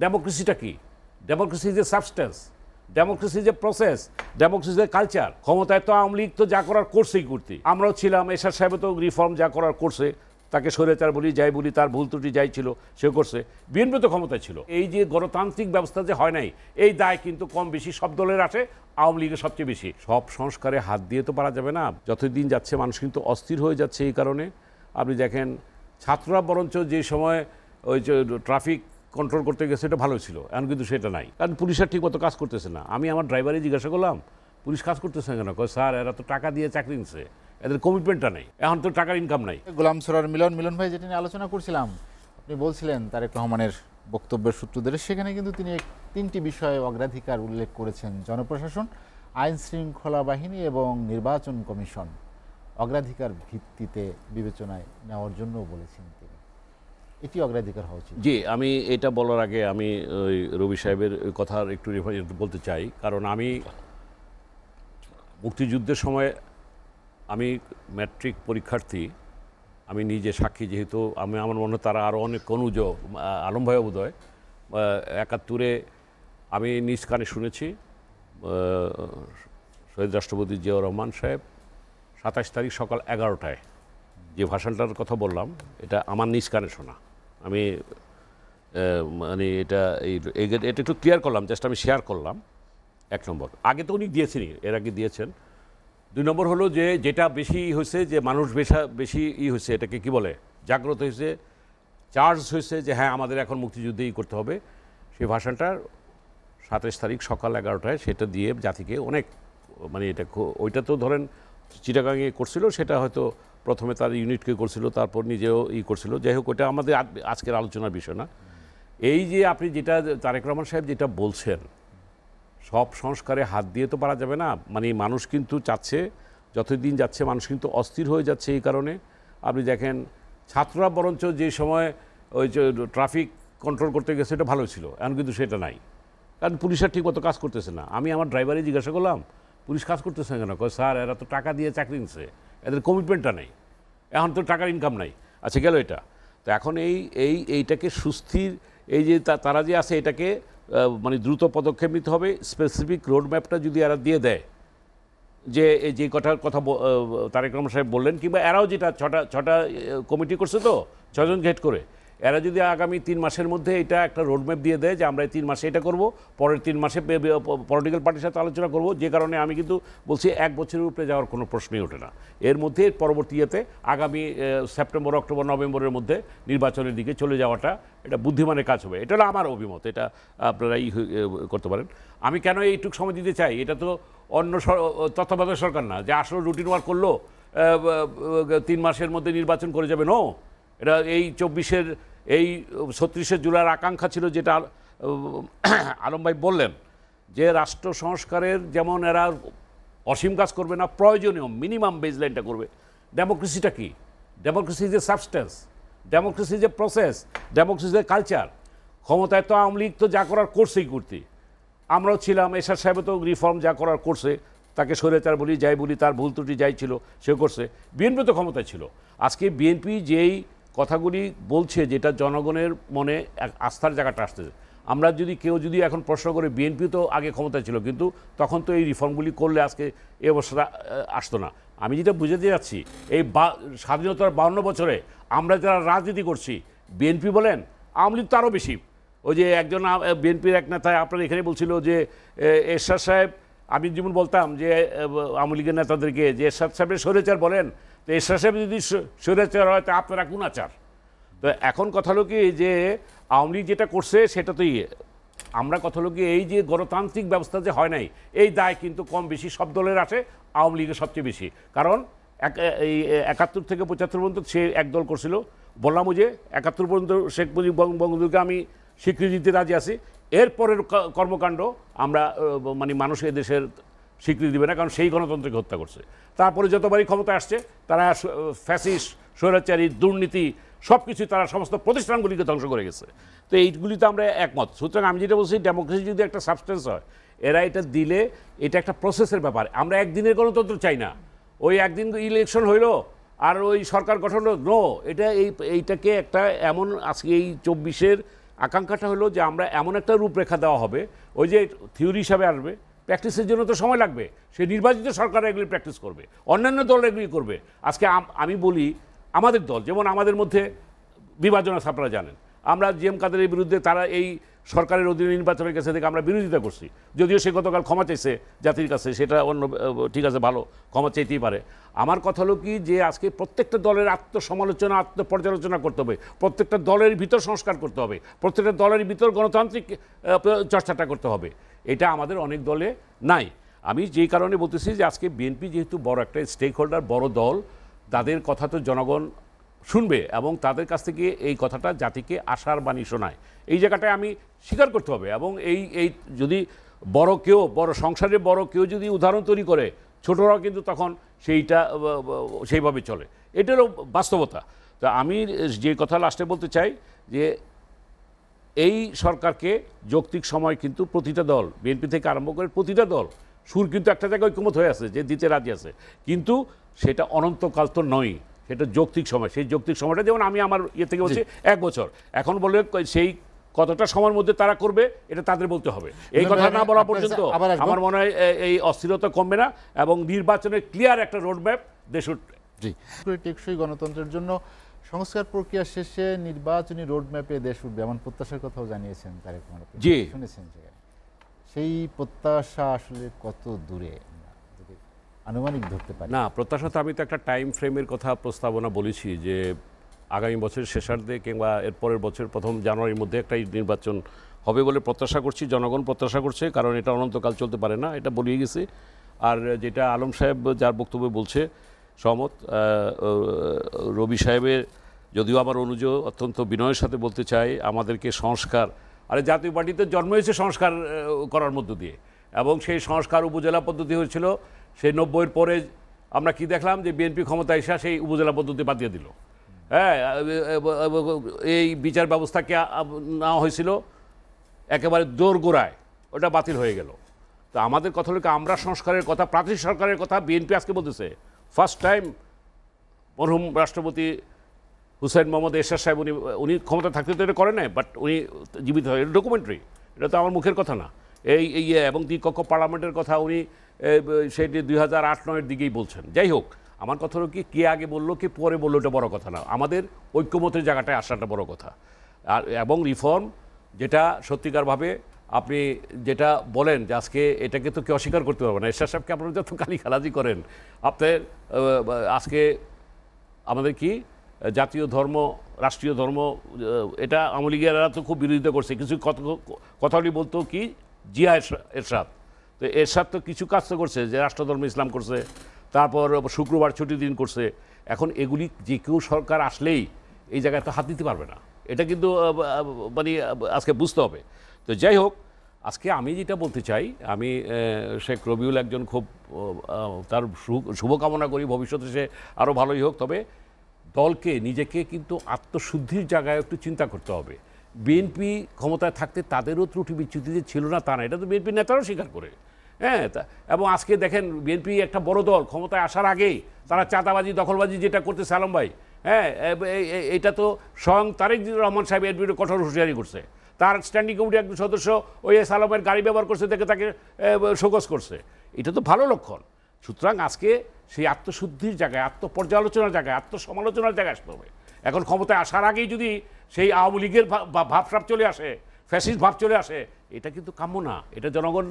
ডেমোক্রেসিটা কি? Democracy is a substance, democracy is a process, democracy is a culture. ক্ষমতায় তো আওয়ামী লীগ তো যা করার করছেই করতে, আমরাও ছিলাম। এরশাদ সাহেব তো রিফর্ম যা করার করছে, তাকে স্বৈরাচার বলি যাই বলি, তার ভুল ত্রুটি যাই ছিল সে করছে। বিএনপি তো ক্ষমতায় ছিল। এই যে গণতান্ত্রিক ব্যবস্থা যে হয় নাই, এই দায় কিন্তু কম বেশি সব দলের আসে, আওয়ামী লীগের সবচেয়ে বেশি। সব সংস্কারে হাত দিয়ে তো পারা যাবে না। যতদিন যাচ্ছে মানুষ কিন্তু অস্থির হয়ে যাচ্ছে। এই কারণে আপনি দেখেন ছাত্ররা বরঞ্চ যে সময় ওই যে ট্রাফিক কন্ট্রোল করতে গেছে এটা ভালো ছিল, এখন কিন্তু সেটা নাই, কারণ পুলিশের ঠিক মতো কাজ করতেছে না। আমি আমার ড্রাইভারে জিজ্ঞাসা করলাম পুলিশ কাজ করতেছে কেন? কয় স্যার এরা তো টাকা দিয়ে চাকরি নিচ্ছে, এদের কমিটমেন্টটা নেই, এখন তো টাকার ইনকাম নাই। গোলাম সরার মিলন ভাই, যেটা নিয়ে আলোচনা করছিলাম, আপনি বলছিলেন তারেক রহমানের বক্তব্যের সূত্র ধরে, সেখানে কিন্তু তিনি তিনটি বিষয়ে অগ্রাধিকার উল্লেখ করেছেন: জনপ্রশাসন, আইন শৃঙ্খলা বাহিনী এবং নির্বাচন কমিশন। অগ্রাধিকার ভিত্তিতে বিবেচনায় নেওয়ার জন্য বলেছেন তিনি। এটি অগ্রাধিকার হওয়া উচিত। জি, আমি এটা বলার আগে আমি ওই রবি সাহেবের কথার একটু বলতে চাই, কারণ আমি মুক্তিযুদ্ধের সময় আমি ম্যাট্রিক পরীক্ষার্থী, আমি নিজে সাক্ষী, যেহেতু আমার মনে হয় তারা আরও অনেক অনুজ, আলম ভাই বোধহয় ৭১-এ আমি নিজ কানে শুনেছি শহীদ রাষ্ট্রপতি জিয়াউর রহমান সাহেব ২৭ তারিখ সকাল ১১টায় যে ভাষণটার কথা বললাম, এটা আমার নিজ কানে শোনা। আমি মানে এটা একটু ক্লিয়ার করলাম, জাস্ট আমি শেয়ার করলাম। এক নম্বর, আগে তো উনি দিয়েছেন, এর আগে দিয়েছেন। দুই নম্বর হলো যে যেটা বেশি হয়েছে, যে মানুষ বেশি হয়েছে, এটাকে কি বলে, জাগ্রত হয়েছে, চার্জ হয়েছে যে হ্যাঁ আমাদের এখন মুক্তিযুদ্ধেই করতে হবে। সেই ভাষণটার ২৭ তারিখ সকাল ১১টায় সেটা দিয়ে জাতিকে অনেক, মানে এটা ওইটা তো ধরেন চিটাগাঙে করছিল, সেটা হয়তো প্রথমে তার ইউনিটকে করছিল, তারপর নিজেও করছিল। যাই হোক, ওটা আমাদের আজকের আলোচনার বিষয় না। এই যে আপনি যেটা তারেক রহমান সাহেব যেটা বলছেন, সব সংস্কারে হাত দিয়ে তো পারা যাবে না। মানে মানুষ কিন্তু চাচ্ছে, যতদিন যাচ্ছে মানুষ কিন্তু অস্থির হয়ে যাচ্ছে। এই কারণে আপনি দেখেন ছাত্ররা বরঞ্চ যে সময় ওই যে ট্রাফিক কন্ট্রোল করতে গেছে এটা ভালো ছিল, এখন কিন্তু সেটা নাই, কারণ পুলিশের ঠিক মতো কাজ করতেছে না। আমি আমার ড্রাইভারে জিজ্ঞাসা করলাম পুলিশ কাজ করতেছে কেন? কয় স্যার এরা তো টাকা দিয়ে চাকরি নিচ্ছে, এদের কমিটমেন্টটা নেই, এখন তো টাকার ইনকাম নাই। আচ্ছা, গেল এটা। তো এখন এইটাকে সুস্থির, এই যে তারা যে আছে, এটাকে মানে দ্রুত পদক্ষেপ নিতে হবে। স্পেসিফিক রোডম্যাপটা যদি এরা দিয়ে দেয়, যে যে কথার কথা তারেক রহমান সাহেব বললেন, কিংবা এরাও যেটা ছটা কমিটি করছে, তো ৬ জন হেড করে, এরা যদি আগামী ৩ মাসের মধ্যে এটা একটা রোডম্যাপ দিয়ে দেয় যে আমরা এই ৩ মাসে এটা করব, পরের 3 মাসে পলিটিক্যাল পার্টির সাথে আলোচনা করব, যে কারণে আমি কিন্তু বলছি 1 বছরের উপরে যাওয়ার কোনো প্রশ্নই ওঠে না। এর মধ্যে পরবর্তী ইয়েতে আগামী সেপ্টেম্বর, অক্টোবর, নভেম্বরের মধ্যে নির্বাচনের দিকে চলে যাওয়াটা এটা বুদ্ধিমানের কাজ হবে। এটা হলো আমার অভিমত, এটা আপনারা করতে পারেন। আমি কেন এইটুকু সময় দিতে চাই, এটা তো অন্য তত্ত্বাবধায়ক সরকার না যে আসলে রুটিন ওয়ার্ক করলো 3 মাসের মধ্যে নির্বাচন করে যাবে। নো, এটা এই 24-এর এই 36শে জুলাইয়ের আকাঙ্ক্ষা ছিল, যেটা আলম ভাই বললেন, যে রাষ্ট্র সংস্কারের যেমন এরা অসীম কাজ করবে না, প্রয়োজনীয় মিনিমাম বেসলাইনটা করবে। ডেমোক্রেসিটা কি? Democracy is a substance, democracy is a process, democracy is a culture. ক্ষমতায় তো আওয়ামী লীগ তো যা করার করছেই করতে, আমরাও ছিলাম। এরশাদ সাহেব তো রিফর্ম যা করার করছে, তাকে স্বৈরাচার বলি যাই বলি, তার ভুল ত্রুটি যাই ছিল সে করছে। বিএনপি তো ক্ষমতায় ছিল। আজকে বিএনপি যেই কথাগুলি বলছে, যেটা জনগণের মনে এক আস্থার জায়গাটা আসতেছে। আমরা যদি কেউ এখন প্রশ্ন করে, বিএনপি তো আগে ক্ষমতায় ছিল, কিন্তু তখন তো এই রিফর্মগুলি করলে আজকে এই অবস্থাটা আসতো না। আমি যেটা বুঝাতে যাচ্ছি, এই স্বাধীনতার 52 বছরে আমরা যারা রাজনীতি করছি, বিএনপি বলেন, আওয়ামী লীগ তো আরও বেশি। ওই যে একজন বিএনপির এক নেতা আপনার এখানে বলছিল যে এরশাদ সাহেব, আমি যেমন বলতাম যে আওয়ামী লীগের নেতাদেরকে যে এরশাদ সাহেবের স্বৈরাচার বলেন, তো এরশাদ সাহেব যদি স্বৈরাচার হয় তা আপনারা কোন আচার? তো এখন কথা হলো কি, যে আওয়ামী লীগ যেটা করছে সেটা তো আমরা কথা হলো কি, এই যে গণতান্ত্রিক ব্যবস্থা যে হয় নাই, এই দায় কিন্তু কম বেশি সব দলের আসে, আওয়ামী লীগের সবচেয়ে বেশি। কারণ এই ৭১ থেকে ৭৫ পর্যন্ত সে এক দল করছিল। বললাম যে ৭১ পর্যন্ত শেখ মুজিব বঙ্গবন্ধুকে আমি স্বীকৃতি দিতে রাজি আছি। এরপরের কর্মকাণ্ড আমরা মানে মানুষ এদেশের স্বীকৃতি দেবে না, কারণ সেই গণতন্ত্রকে হত্যা করছে। তারপরে যতবারই ক্ষমতা আসছে, তারা ফ্যাসিস্ট, স্বৈরাচারী, দুর্নীতি সব কিছুই তারা সমস্ত প্রতিষ্ঠানগুলিকে ধ্বংস করে গেছে। তো এইগুলিতে আমরা একমত। সুতরাং আমি যেটা বলছি, ডেমোক্রেসি যদি একটা সাবস্টেন্স হয়, এরা এটা দিলে এটা একটা প্রসেসের ব্যাপার। আমরা একদিনের গণতন্ত্র চাই না, ওই একদিন ইলেকশন হইলো আর ওই সরকার গঠন হলো। নো, এটা এইটাকে একটা এমন আজকে এই 24-এর আকাঙ্ক্ষাটা হলো যে আমরা এমন একটা রূপরেখা দেওয়া হবে, ওই যে থিওরি হিসাবে আসবে, প্র্যাকটিসের জন্য তো সময় লাগবে। সে নির্বাচিত সরকার এগুলি প্র্যাকটিস করবে, অন্যান্য দল এগুলি করবে। আজকে আমি বলি আমাদের দল, যেমন আমাদের মধ্যে বিভাজন আছে, আপনারা জানেন। আমরা জিএম কাদেরের বিরুদ্ধে, তারা এই সরকারের অধীনে নির্বাচনের কাছে থেকে আমরা বিরোধিতা করছি, যদিও সে গতকাল ক্ষমা চাইছে জাতির কাছে, সেটা অন্য, ঠিক আছে, ভালো, ক্ষমা চাইতেই পারে। আমার কথা হলো কি, যে আজকে প্রত্যেকটা দলের আত্মসমালোচনা, আত্মপর্যালোচনা করতে হবে, প্রত্যেকটা দলের ভিতর সংস্কার করতে হবে, প্রত্যেকটা দলের ভিতর গণতান্ত্রিক চর্চাটা করতে হবে। এটা আমাদের অনেক দলে নাই। আমি যেই কারণে বলতেছি যে আজকে বিএনপি যেহেতু বড় একটা স্টেক হোল্ডার, বড় দল, তাদের কথা তো জনগণ শুনবে এবং তাদের কাছ থেকে এই কথাটা জাতিকে আশার বাণী শোনায়, এই জায়গাটায় আমি স্বীকার করতে হবে। এবং এই যদি বড় সংসারের বড় কেউ যদি উদাহরণ তৈরি করে, ছোটরাও কিন্তু তখন সেইভাবে চলে, এটারও বাস্তবতা। তো আমি যে কথা লাস্টে বলতে চাই যে এই সরকারকে যৌক্তিক সময় কিন্তু প্রতিটা দল, বিএনপি থেকে আরম্ভ করে প্রতিটা দল, সুর কিন্তু একটা জায়গায় ঐক্যমত হয়ে আছে যে দিতে রাজি আছে, কিন্তু সেটা অনন্তকাল তো নয়, সেটা যৌক্তিক সময়। সেই যৌক্তিক সময়টা, যেমন আমি আমার ইয়ে থেকে বলছি 1 বছর, এখন বলে সেই কতটা সময়ের মধ্যে তারা করবে এটা তাদের বলতে হবে। এই কথা না বলা পর্যন্ত আমার মনে হয় এই অস্থিরতা কমবে না এবং নির্বাচনের ক্লিয়ার একটা রোডম্যাপ দেশ উঠবে। জি, টেকসই গণতন্ত্রের জন্য সংস্কার প্রক্রিয়া শেষে নির্বাচনী রোডম্যাপে দেশ উঠবে এমন প্রত্যাশার কথাও জানিয়েছেন তারেক রহমান। জি, শুনেছেন, সেই প্রত্যাশা আসলে কত দূরে যদি আনুমানিক ধরতে পারি? না, প্রত্যাশা তো আমি তো একটা টাইম ফ্রেমের কথা প্রস্তাবনা বলেছি যে আগামী বছরের শেষার্ধে কিংবা এর পরের বছর 1 জানুয়ারির মধ্যে একটা নির্বাচন হবে বলে প্রত্যাশা করছি, জনগণ প্রত্যাশা করছে, কারণ এটা অনন্তকাল চলতে পারে না, এটা বলিয়ে গেছে। আর যেটা আলম সাহেব যার বক্তব্য বলছে সহমত, রবি সাহেবের, যদিও আমার অনুযোগ অত্যন্ত বিনয়ের সাথে বলতে চাই, আমাদেরকে সংস্কার, আরে জাতীয় পার্টিতে জন্ম হয়েছে সংস্কার করার মধ্য দিয়ে, এবং সেই সংস্কার উপজেলা পদ্ধতি হয়েছিল। সেই 90-এর পরে আমরা কি দেখলাম, যে বিএনপি ক্ষমতায় এসে সেই উপজেলা পদ্ধতি বাদ দিয়ে দিল। হ্যাঁ, এই বিচার ব্যবস্থাকে নেওয়া হয়েছিল একেবারে দোরগোড়ায়, ওটা বাতিল হয়ে গেল। তো আমাদের কথা হলো, আমরা সংস্কারের কথা, প্রাদেশিক সরকারের কথা বিএনপি আজকে বলতেছে। ফার্স্ট টাইম মরহুম রাষ্ট্রপতি হুসেন মোহাম্মদ এরশাদ সাহেব, উনি ক্ষমতা থাকতে তো এটা করেন নাই, বাট উনি জীবিত হয়, এটা ডকুমেন্টারি, এটা তো আমার মুখের কথা না। এবং দ্বিকক্ষ পার্লামেন্টের কথা উনি সেটি 2008-9-এর দিকেই বলছেন। যাই হোক, আমার কথা হলো কি, কে আগে বললো কে পরে বললো এটা বড় কথা না, আমাদের ঐক্যমতের জায়গাটায় আসাটা বড় কথা। আর এবং রিফর্ম, যেটা সত্যিকারভাবে আপনি যেটা বলেন যে আজকে এটাকে তো কেউ অস্বীকার করতে পারবে না। এরশাদ সাহেবকে আপনারা যত গালিগালাজি করেন, আপনার আজকে আমাদের কি জাতীয় ধর্ম, রাষ্ট্রীয় ধর্ম, এটা আওয়ামী লীগেরা তো খুব বিরোধিতা করছে। কিছু কথাটি বলতো কি, জিয়া এরশাদ, তো এরশাদ তো কিছু কাজ তো করছে, যে রাষ্ট্রধর্ম ইসলাম করছে, তারপর শুক্রবার ছুটির দিন করছে। এখন এগুলি যে কেউ সরকার আসলেই এই জায়গায় তো হাত দিতে পারবে না, এটা কিন্তু মানে আজকে বুঝতে হবে। তো যাই হোক, আজকে আমি যেটা বলতে চাই, আমি শেখ রবিউল একজন খুব, তার শুভকামনা করি, ভবিষ্যতে সে আরও ভালোই হোক। তবে দলকে, নিজেকে কিন্তু আত্মশুদ্ধির জায়গায় একটু চিন্তা করতে হবে। বিএনপি ক্ষমতায় থাকতে তাদেরও ত্রুটি বিচ্যুতি যে ছিল না তা না, এটা তো বিএনপি নেতারাও স্বীকার করে। হ্যাঁ, এবং আজকে দেখেন বিএনপি একটা বড় দল, ক্ষমতায় আসার আগেই তারা চাঁদাবাজি, দখলবাজি যেটা করতেছে আলম ভাই, হ্যাঁ, এটা তো স্বয়ং তারেক রহমান সাহেব এর বিরুদ্ধে কঠোর হুঁশিয়ারি করছে। তার স্ট্যান্ডিং কমিটির একজন সদস্য ওই সালামের গাড়ি ব্যবহার করছে দেখে তাকে শোকজ করছে, এটা তো ভালো লক্ষণ। সুতরাং আজকে সেই আত্মশুদ্ধির জায়গায়, আত্মপর্যালোচনার জায়গায়, আত্মসমালোচনার জায়গায় আসতে হবে। এখন ক্ষমতায় আসার আগেই যদি সেই আওয়ামী লীগের ভাবসাব চলে আসে, ফ্যাসিস্ট ভাব চলে আসে, এটা কিন্তু কাম্য না। এটা জনগণ,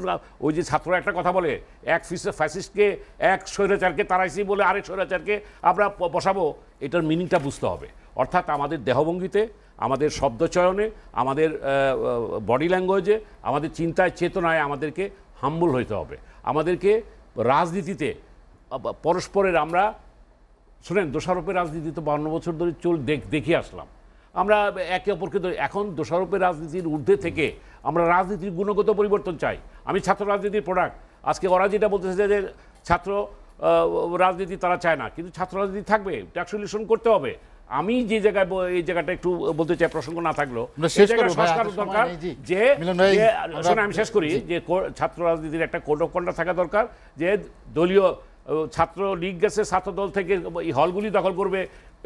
ওই যে ছাত্ররা একটা কথা বলে, এক ফ্যাসিস্টকে, এক স্বৈরাচারকে তাড়াইছি বলে আরেক স্বৈরাচারকে আমরা বসাবো, এটার মিনিংটা বুঝতে হবে। অর্থাৎ আমাদের দেহভঙ্গিতে, আমাদের শব্দচয়নে, আমাদের বডি ল্যাঙ্গুয়েজে, আমাদের চিন্তায়, চেতনায় আমাদেরকে হাম্বল হইতে হবে। আমাদেরকে রাজনীতিতে পরস্পরের, আমরা শোনেন, দোষারোপের রাজনীতি তো 52 বছর ধরে দেখে আসলাম আমরা একে অপরকে। এখন দোষারোপের রাজনীতির ঊর্ধ্বে থেকে আমরা রাজনীতির গুণগত পরিবর্তন চাই। আমি ছাত্র রাজনীতির প্রোডাক্ট। আজকে ওরা যেটা বলতেছে যে ছাত্র রাজনীতি তারা চায় না, কিন্তু ছাত্র রাজনীতি থাকবে, ট্যাক্স সলিউশন করতে হবে। আমি যে জায়গায়, এই জায়গাটা একটু বলতে চাই, প্রসঙ্গ না থাকলেও সংস্কার দরকার, যে আমি শেষ করি, যে ছাত্র রাজনীতির একটা কোড অফ কন্ডাক্ট থাকা দরকার, যে দলীয় ছাত্র লীগ গেছে, ছাত্র দল থেকে এই হলগুলি দখল করবে,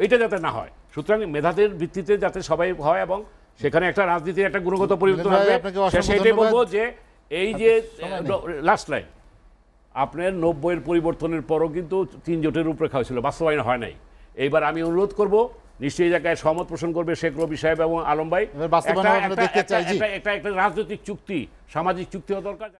এটা যাতে না হয়। সুতরাং মেধাদের ভিত্তিতে যাতে সবাই হয় এবং সেখানে একটা রাজনীতির একটা গুণগত পরিবর্তন মিলন ভাই, হবে। আপনাকে অসংখ্য সেটাই ধন্যবাদ। বলবো যে এই যে সময় নেই। লাস্ট লাইন, আপনার 90-এর পরিবর্তনের পরও কিন্তু 3 জোটের রূপরেখা হয়েছিল, বাস্তবায়ন হয় নাই। এইবার আমি অনুরোধ করব, নিশ্চয়ই এই জায়গায় সহমত পোষণ করবে শেখ রবি সাহেব এবং আলম ভাই, এবার বাস্তবায়ন আমরা দেখতে চাই, জি। একটা রাজনৈতিক চুক্তি, সামাজিক চুক্তি হওয়া দরকার।